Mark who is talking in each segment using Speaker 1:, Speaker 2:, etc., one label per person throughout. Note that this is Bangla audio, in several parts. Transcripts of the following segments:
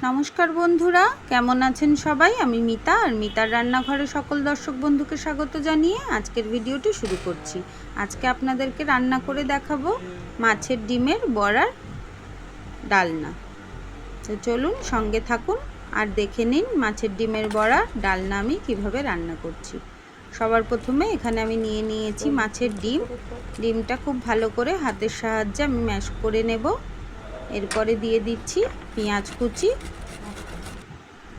Speaker 1: নমস্কার বন্ধুরা, কেমন আছেন সবাই? আমি মিতা আর মিতার রান্নাঘরে সকল দর্শক বন্ধুকে স্বাগত জানিয়ে আজকের ভিডিওটি শুরু করছি। আজকে আপনাদেরকে রান্না করে দেখাবো মাছের ডিমের বড়ার ডালনা। তো চলুন সঙ্গে থাকুন আর দেখে নিন মাছের ডিমের বড়া ডালনা আমি কিভাবে রান্না করছি। সবার প্রথমে এখানে আমি নিয়ে নিয়েছি মাছের ডিম। ডিমটা খুব ভালো করে হাতের সাহায্যে আমি ম্যাশ করে নেব। এরপরে দিয়ে দিচ্ছি পেঁয়াজ কুচি,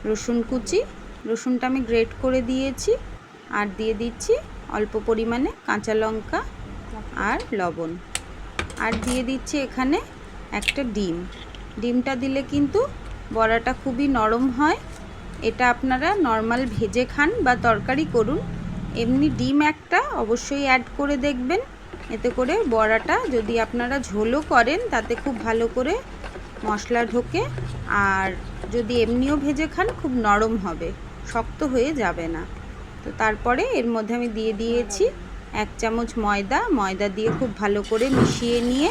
Speaker 1: রসুন কুচি, রসুনটা আমি গ্রেট করে দিয়েছি, আর দিয়ে দিচ্ছি অল্প পরিমাণে কাঁচা লঙ্কা আর লবণ, আর দিয়ে দিচ্ছি এখানে একটা ডিম। ডিমটা দিলে কিন্তু বড়াটা খুবই নরম হয়। এটা আপনারা নর্মাল ভেজে খান বা তরকারি করুন, এমনি ডিম একটা অবশ্যই অ্যাড করে দেখবেন। এতে করে বড়াটা যদি আপনারা ঝোলও করেন তাতে খুব ভালো করে মশলা ঢোকে, আর যদি এমনিও ভেজে খান খুব নরম হবে, শক্ত হয়ে যাবে না। তো তারপরে এর মধ্যে আমি দিয়ে দিয়েছি 1 চামচ ময়দা দিয়ে খুব ভালো করে মিশিয়ে নিয়ে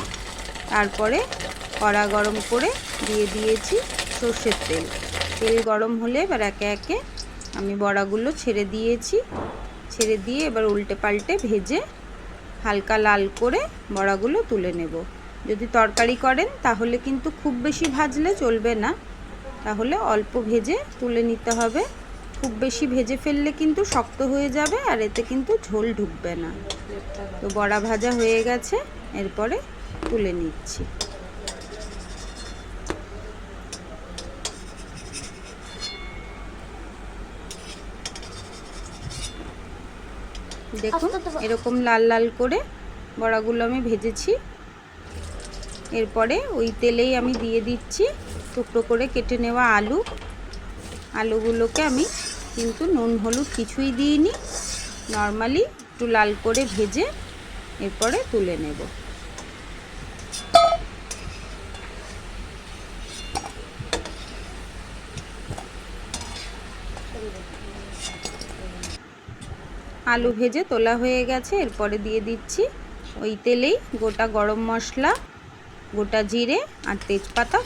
Speaker 1: তারপরে কড়া গরম করে দিয়ে দিয়েছি সর্ষের তেল। তেল গরম হলে এবার একে একে আমি বড়াগুলো ছেড়ে দিয়েছি। ছেড়ে দিয়ে এবার উল্টে পাল্টে ভেজে হালকা লাল করে বড়াগুলো তুলে নেব। যদি তরকারি করেন তাহলে কিন্তু খুব বেশি ভাজলে চলবে না, তাহলে অল্প ভেজে তুলে নিতে হবে। খুব বেশি ভেজে ফেললে কিন্তু শক্ত হয়ে যাবে আর এতে কিন্তু ঝোল ঢুকবে না। তো বড়া ভাজা হয়ে গেছে, এরপরে তুলে নিচ্ছি। দেখুন এরকম লাল লাল করে বড়াগুলো আমি ভেজেছি। এরপরে ওই তেলেই আমি দিয়ে দিচ্ছি টুকরো করে কেটে নেওয়া আলুগুলোকে আমি কিন্তু নুন হলুদ কিছুই দিইনি, নর্মালি একটু লাল করে ভেজে এরপরে তুলে নেব। আলু ভেজে তোলা হয়ে গেছে, এরপরে দিয়ে দিচ্ছি ওই তেলেই গোটা গরম মশলা, গোটা জিরে আর তেজপাতা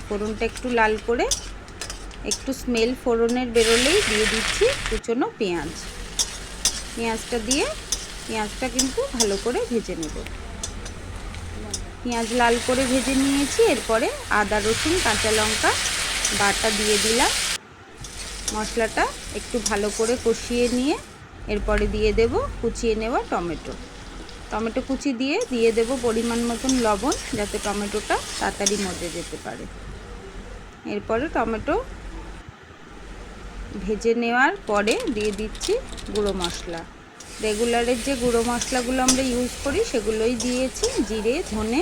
Speaker 1: ফোড়নটা একটু লাল করে একটু স্মেল ফোড়নের বেরোলেই দিয়ে দিচ্ছি কুচনো পেঁয়াজটা দিয়ে পেঁয়াজটা কিন্তু ভালো করে ভেজে নেব। পেঁয়াজ লাল করে ভেজে নিয়েছি, এরপরে আদা রসুন কাঁচা লঙ্কা বাটা দিয়ে দিলাম। মশলাটা একটু ভালো করে কষিয়ে নিয়ে এরপরে দিয়ে দেব কুচিয়ে নেওয়া টমেটো কুচি দিয়ে দেব পরিমাণ মতন লবণ, যাতে টমেটোটা তাড়াতাড়ি মজে যেতে পারে। এরপরে টমেটো ভেজে নেওয়ার পরে দিয়ে দিচ্ছি গুঁড়ো মশলা। রেগুলারের যে গুঁড়ো মশলাগুলো আমরা ইউজ করি সেগুলোই দিয়েছি, জিরে ধনে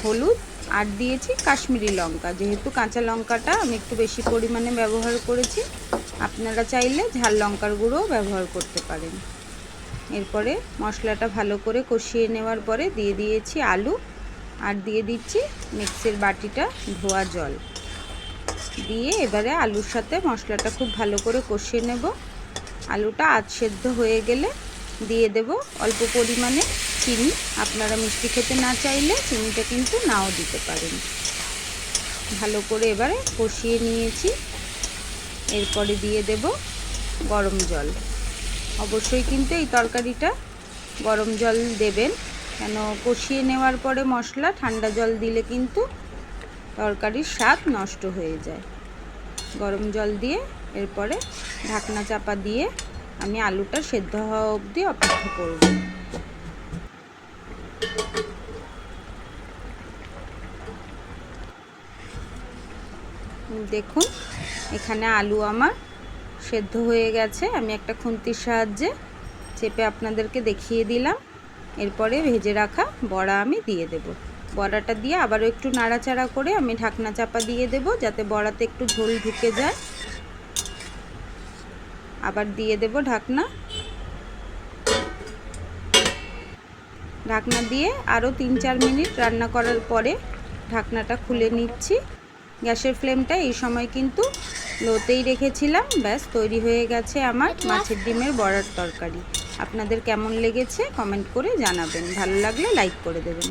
Speaker 1: হলুদ, আর দিয়েছি কাশ্মীরি লঙ্কা। যেহেতু কাঁচা লঙ্কাটা আমি একটু বেশি পরিমাণে ব্যবহার করেছি, আপনারা চাইলে ঝাল লঙ্কার গুঁড়ো ব্যবহার করতে পারেন। এরপরে মশলাটা ভালো করে কষিয়ে নেওয়ার পরে দিয়ে দিয়েছি আলু, আর দিয়ে দিচ্ছি মিক্সির বাটিটা ধোয়া জল দিয়ে এবারে আলুর সাথে মশলাটা খুব ভালো করে কষিয়ে নেব। আলুটা আধ সেদ্ধ হয়ে গেলে দিয়ে দেব অল্প পরিমাণে চিনি। আপনারা মিষ্টি খেতে না চাইলে চিনিটা কিন্তু নাও দিতে পারেন। ভালো করে এবারে কষিয়ে নিয়েছি, এরপরে দিয়ে দেব গরম জল। অবশ্যই কিন্তু এই তরকারিটা গরম জল দেবেন, কেন কষিয়ে নেওয়ার পরে মশলা ঠান্ডা জল দিলে কিন্তু তরকারির স্বাদ নষ্ট হয়ে যায়। গরম জল দিয়ে এরপরে ঢাকনা চাপা দিয়ে আমি আলুটা সেদ্ধ হওয়া অবধি অপেক্ষা করব। দেখুন এখানে আলু আমার সেদ্ধ হয়ে গেছে, আমি একটা খুন্তির সাহায্যে চেপে আপনাদেরকে দেখিয়ে দিলাম। এরপরে ভেজে রাখা বড়া আমি দিয়ে দেব। বড়াটা দিয়ে আবারও একটু নাড়াচাড়া করে আমি ঢাকনা চাপা দিয়ে দেব, যাতে বড়াতে একটু ঝোল ঢুকে যায়। আবার দিয়ে দেব ঢাকনা দিয়ে আরও 3-4 মিনিট রান্না করার পরে ঢাকনাটা খুলে নিচ্ছি। গ্যাসের ফ্লেমটা এই সময় কিন্তু লোতেই রেখেছিলাম। ব্যাস তৈরি হয়ে গেছে আমার মাছের ডিমের বড়ার তরকারি। আপনাদের কেমন লেগেছে কমেন্ট করে জানাবেন, ভালো লাগলে লাইক করে দেবেন।